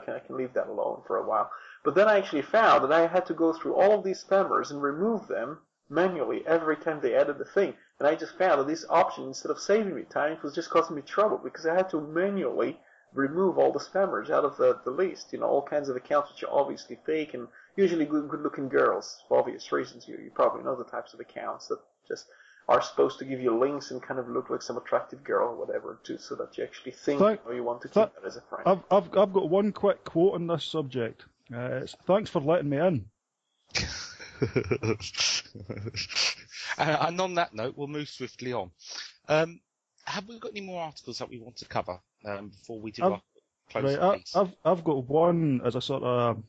can leave that alone for a while. But then I actually found that I had to go through all of these spammers and remove them manually every time they added the thing. And I just found that this option, instead of saving me time, it was just causing me trouble because I had to manually remove all the spammers out of the list. All kinds of accounts which are obviously fake and usually good-looking girls for obvious reasons. You probably know the types of accounts that just are supposed to give you links and kind of look like some attractive girl or whatever, so that you actually think you want to keep that as a friend. I've got one quick quote on this subject. It's, "Thanks for letting me in." And on that note, we'll move swiftly on. Have we got any more articles that we want to cover before we do our closing piece? I've got one as a sort of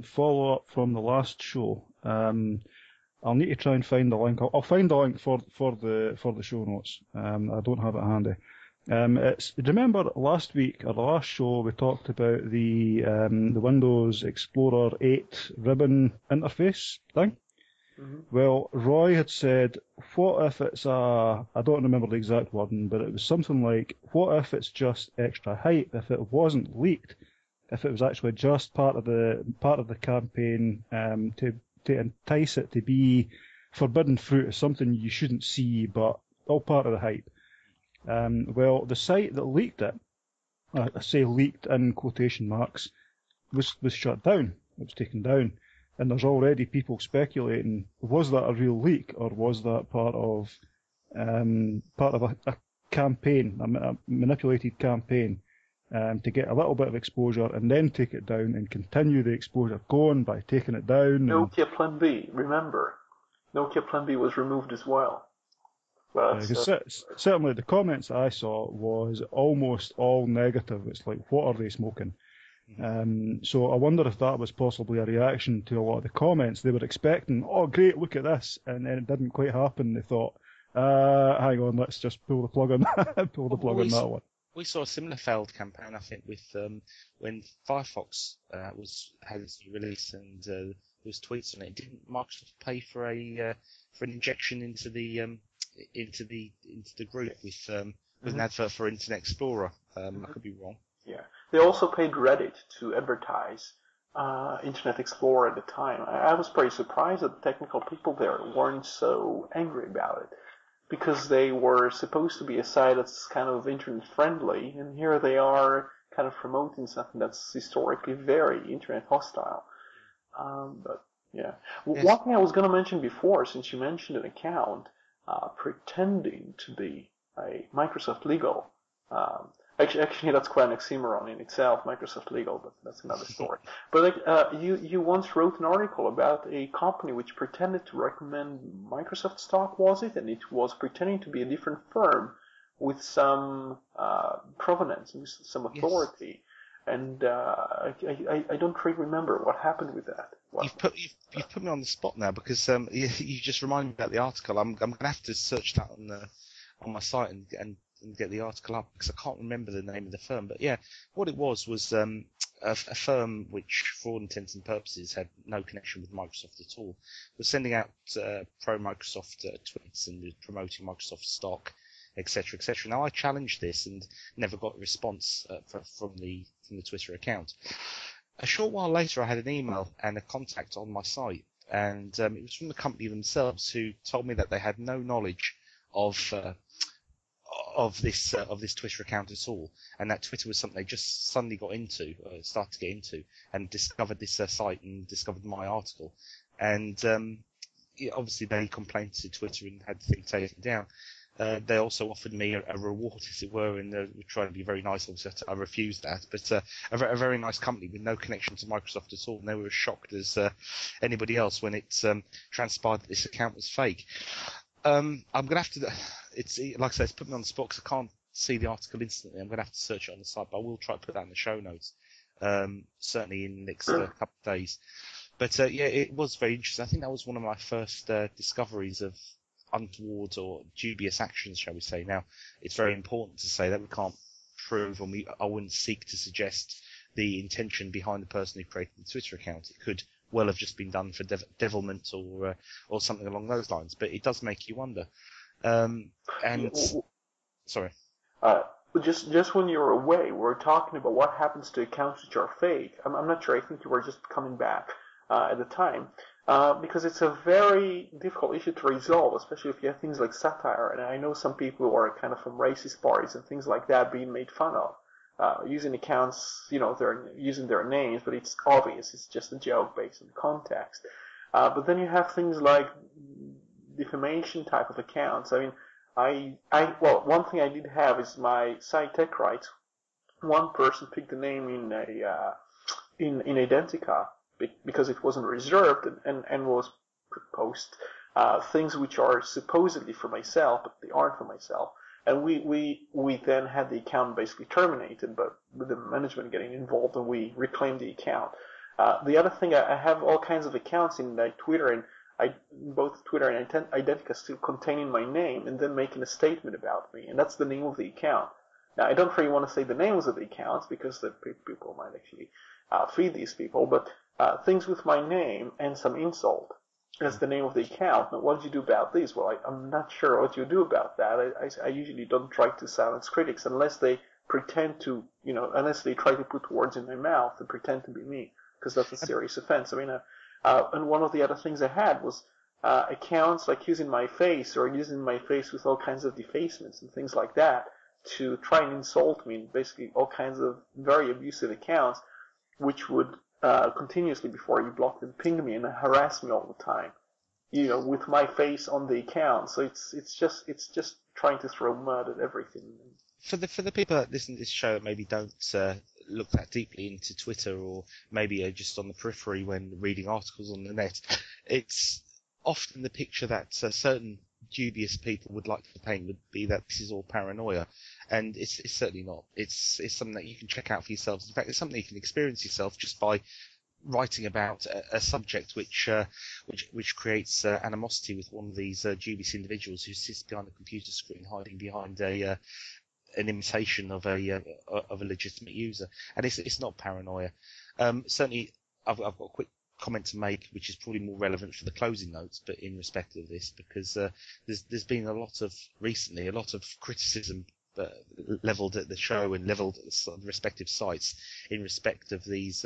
follow-up from the last show. I'll need to try and find the link. I'll find the link for the show notes. I don't have it handy. Remember last week or the last show we talked about the Windows Explorer 8 ribbon interface thing? Mm-hmm. Well, Roy had said, what if it's I don't remember the exact wording, but it was something like, what if it's just extra hype, if it wasn't leaked, if it was actually just part of the campaign to entice it to be forbidden fruit, is something you shouldn't see, but all part of the hype. Well, the site that leaked it, I say leaked in quotation marks, was shut down. It was taken down. And there's already people speculating, was that a real leak, or was that part of a campaign, a manipulated campaign, to get a little bit of exposure and then take it down and continue the exposure going by taking it down. Nokia Plan B, remember. Nokia Plan B was removed as well. Certainly the comments that I saw was almost all negative. It's like, what are they smoking? So I wonder if that was possibly a reaction to a lot of the comments. They were expecting, oh great, look at this, and then it didn't quite happen. They thought, hang on, let's just pull the plug on that, on that one. We saw a similar failed campaign, I think, with when Firefox had its new release, and there was tweets on it. Didn't Microsoft pay for an injection into the group with an advert for Internet Explorer? I could be wrong. Yeah, they also paid Reddit to advertise Internet Explorer at the time. I was pretty surprised that the technical people there weren't so angry about it, because they were supposed to be a site that's kind of internet friendly, and here they are kind of promoting something that's historically very internet hostile. But yeah, yes. One thing I was going to mention before, since you mentioned an account pretending to be a Microsoft legal. Actually, that's quite an oxymoron in itself, Microsoft legal, but that's another story. But you once wrote an article about a company which pretended to recommend Microsoft stock, was it? And it was pretending to be a different firm with some provenance, with some authority. Yes. And I don't really remember what happened with that. You've put me on the spot now, because you just reminded me about the article. I'm going to have to search that on my site and get the article up, because I can't remember the name of the firm. But yeah, what it was a firm which, for all intents and purposes, had no connection with Microsoft at all, was sending out pro-Microsoft tweets and promoting Microsoft stock, etc., etc. Now, I challenged this and never got a response from the Twitter account. A short while later, I had an email and a contact on my site, and it was from the company themselves, who told me that they had no knowledge of this Twitter account at all, and that Twitter was something they just suddenly started to get into, and discovered this site and discovered my article, and obviously they complained to Twitter and had the thing taken down. They also offered me a reward, as it were, and we're trying to be very nice. Obviously, I refused that, but a very nice company with no connection to Microsoft at all, and they were as shocked as anybody else when it transpired that this account was fake. I'm going to have to. It's like I said, it's put me on the spot because I can't see the article instantly. I'm going to have to search it on the site, but I will try to put that in the show notes. Certainly in the next couple of days. But yeah, it was very interesting. I think that was one of my first discoveries of untoward or dubious actions, shall we say. Now, it's very important to say that we can't prove, or I wouldn't seek to suggest the intention behind the person who created the Twitter account. It could well have just been done for devilment or something along those lines, but it does make you wonder. Sorry. But just when you're away, we're talking about what happens to accounts which are fake. I'm not sure. I think you were just coming back at the time. Because it's a very difficult issue to resolve, especially if you have things like satire. And I know some people who are kind of from racist parties and things like that being made fun of. Using accounts, they're using their names, but it's obvious. It's just a joke based on context. But then you have things like defamation type of accounts. I mean, well, one thing I did have is my site TechBytes. One person picked the name in Identica because it wasn't reserved and was post things which are supposedly for myself, but they aren't for myself. And we then had the account basically terminated, but with the management getting involved, and we reclaimed the account. The other thing, I have all kinds of accounts in Twitter, and both Twitter and Identica still containing my name and then making a statement about me, and that's the name of the account. Now, I don't really want to say the names of the accounts because the people might actually feed these people, but things with my name and some insult as the name of the account. Now, what did you do about this? Well, I'm not sure what you do about that. I usually don't try to silence critics unless they pretend to, unless they try to put words in my mouth and pretend to be me, because that's a serious offense. I mean, and one of the other things I had was accounts like using my face or using my face with all kinds of defacements and things like that to try and insult me, basically all kinds of very abusive accounts, which would continuously, before you block them, ping me and harass me all the time, with my face on the account. So it's just trying to throw mud at everything. For the people that listen to this show that maybe don't look that deeply into Twitter, or maybe are just on the periphery when reading articles on the net, it's often the picture that certain dubious people would like to paint would be that this is all paranoia, and it's certainly not. It's something that you can check out for yourselves. In fact, it's something you can experience yourself just by writing about a subject which creates animosity with one of these dubious individuals who sits behind a computer screen, hiding behind an imitation of a legitimate user, and it's not paranoia. Certainly, I've got a quick comment to make, which is probably more relevant for the closing notes, but in respect of this, because there's been a lot of criticism levelled at the show and levelled at the respective sites in respect of these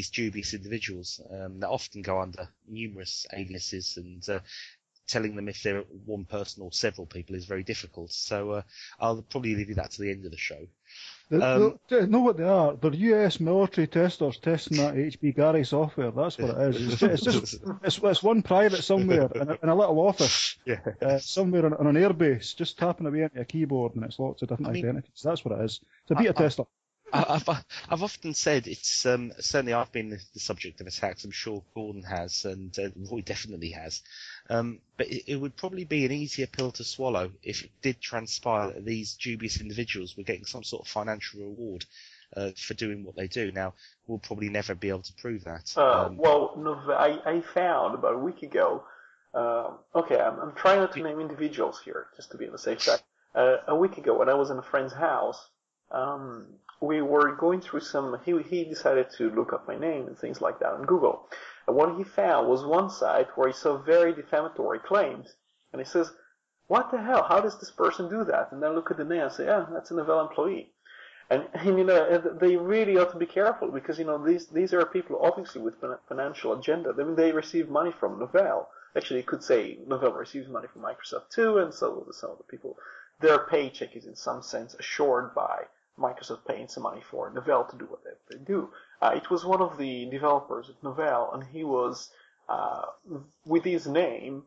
dubious individuals that often go under numerous aliases, and telling them if they're one person or several people is very difficult. So I'll probably leave that to the end of the show. Know what they are? They're US military testers testing that HB Gary software. That's what it is. It's one private somewhere in a little office, somewhere on an airbase, just tapping away into a keyboard, and it's lots of different identities. That's what it is. It's a beta tester. I've often said it's certainly I've been the subject of attacks. I'm sure Gordon has, and Roy definitely has. But it would probably be an easier pill to swallow if it did transpire that these dubious individuals were getting some sort of financial reward for doing what they do. Now, we'll probably never be able to prove that. I found about a week ago. Okay, I'm trying not to name individuals here, just to be on the safe side. A week ago, when I was in a friend's house, we were going through he decided to look up my name and things like that on Google. And what he found was one site where he saw very defamatory claims. And he says, what the hell? How does this person do that? And then look at the name and say, that's a Novell employee. And they really ought to be careful, because, these are people obviously with financial agenda. I mean, they receive money from Novell. Actually, you could say Novell receives money from Microsoft too, and so do some of the people. Their paycheck is in some sense assured by Microsoft paying some money for Novell to do what they do. It was one of the developers at Novell, and he was, with his name,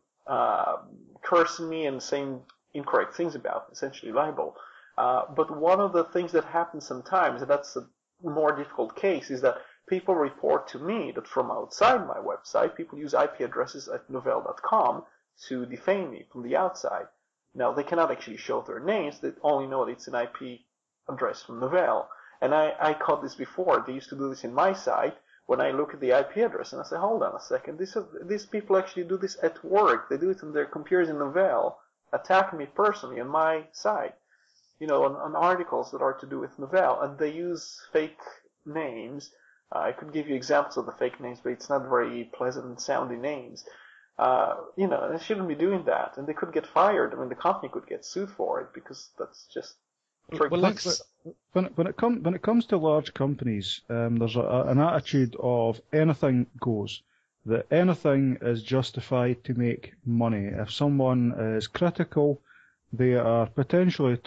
cursing me and saying incorrect things about me, essentially libel. But one of the things that happens sometimes, and that's a more difficult case, is that people report to me that from outside my website, people use IP addresses at novell.com to defame me from the outside. Now, they cannot actually show their names. They only know that it's an IP address from Novell. And I caught this before. They used to do this in my site. When I look at the IP address and I say, hold on a second, these people actually do this at work. They do it on their computers in Novell, attacking me personally on my site, on articles that are to do with Novell. And they use fake names. I could give you examples of the fake names, but it's not very pleasant sounding names. They shouldn't be doing that. And they could get fired. I mean, the company could get sued for it, because that's just For Well, like, When it comes to large companies, there's an attitude of anything goes. That anything is justified to make money. If someone is critical, they are potentially